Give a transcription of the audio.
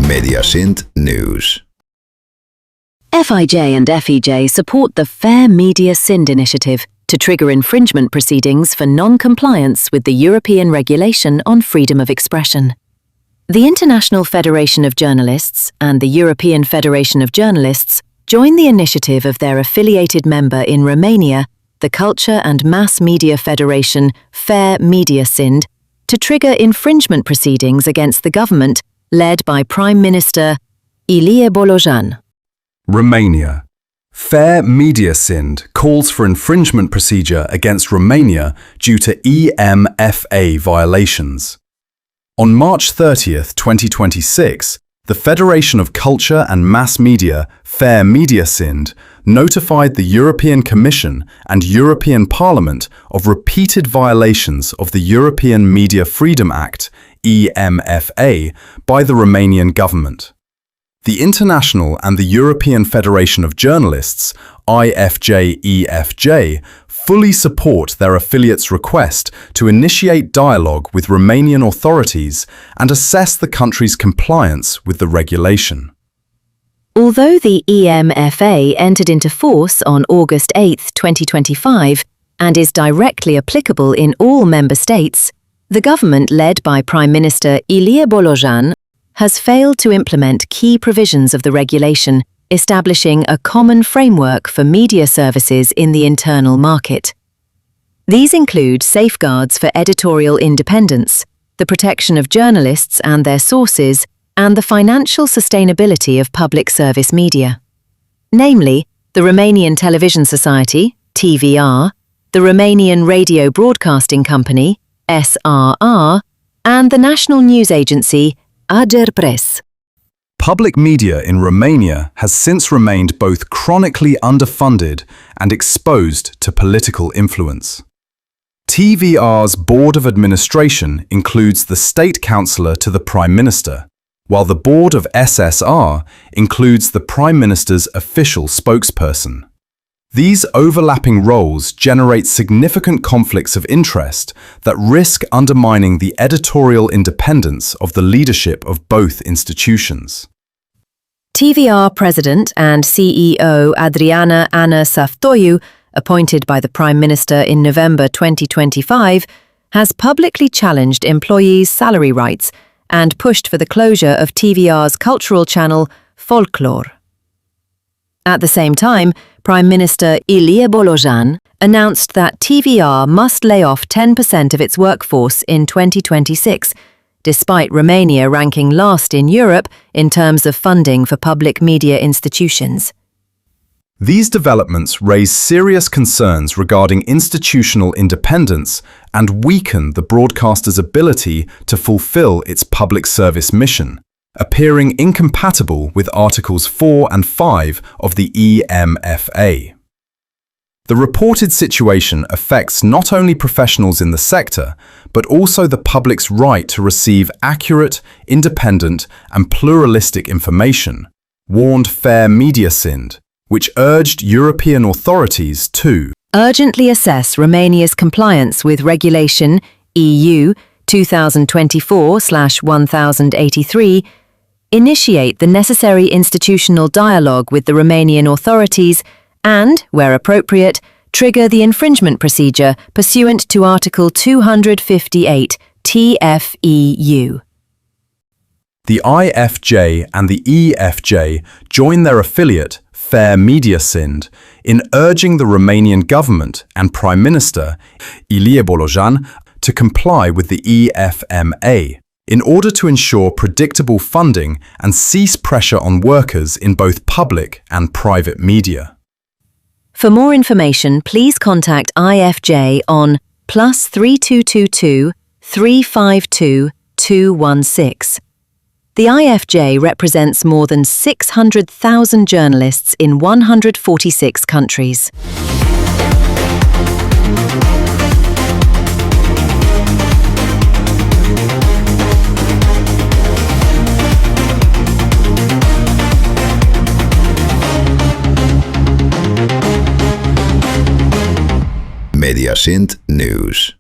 FAIR-MediaSind News. FIJ and EFJ support the FAIR-MediaSind initiative to trigger infringement proceedings for non-compliance with the European Regulation on Freedom of Expression. The International Federation of Journalists and the European Federation of Journalists join the initiative of their affiliated member in Romania, the Culture and Mass Media Federation FAIR-MediaSind, to trigger infringement proceedings against the government led by Prime Minister Ilie Bolojan. Romania. FAIR-MediaSind calls for infringement procedure against Romania due to EMFA violations. On March 30th, 2026, the Federation of Culture and Mass Media, FAIR-MediaSind, notified the European Commission and European Parliament of repeated violations of the European Media Freedom Act, EMFA, by the Romanian government. The International and the European Federation of Journalists, IFJ-EFJ, fully support their affiliates' request to initiate dialogue with Romanian authorities and assess the country's compliance with the regulation. Although the EMFA entered into force on August 8, 2025, and is directly applicable in all member states, the government led by Prime Minister Ilie Bolojan has failed to implement key provisions of the regulation, establishing a common framework for media services in the internal market. These include safeguards for editorial independence, the protection of journalists and their sources, and the financial sustainability of public service media. Namely, the Romanian Television Society, TVR, the Romanian Radio Broadcasting Company, SRR, and the National News Agency, Agerpres. Public media in Romania has since remained both chronically underfunded and exposed to political influence. TVR's Board of Administration includes the State Councillor to the Prime Minister, while the Board of SSR includes the Prime Minister's official spokesperson. These overlapping roles generate significant conflicts of interest that risk undermining the editorial independence of the leadership of both institutions. TVR President and CEO Adriana Ana Saftoiu, appointed by the Prime Minister in November 2025, has publicly challenged employees' salary rights and pushed for the closure of TVR's cultural channel, Folklore. At the same time, Prime Minister Ilie Bolojan announced that TVR must lay off 10% of its workforce in 2026, despite Romania ranking last in Europe in terms of funding for public media institutions. These developments raise serious concerns regarding institutional independence and weaken the broadcaster's ability to fulfill its public service mission, appearing incompatible with Articles 4 and 5 of the EMFA. The reported situation affects not only professionals in the sector, but also the public's right to receive accurate, independent, and pluralistic information, warned FAIR-MediaSind, which urged European authorities to urgently assess Romania's compliance with Regulation EU 2024/1083, initiate the necessary institutional dialogue with the Romanian authorities, and, where appropriate, trigger the infringement procedure pursuant to Article 258 TFEU. The IFJ and the EFJ join their affiliate, FAIR-MediaSind, in urging the Romanian government and Prime Minister, Ilie Bolojan, to comply with the EFMA, in order to ensure predictable funding and cease pressure on workers in both public and private media. For more information, please contact IFJ on +3222 352 216. The IFJ represents more than 600,000 journalists in 146 countries. FAIR-MediaSind News.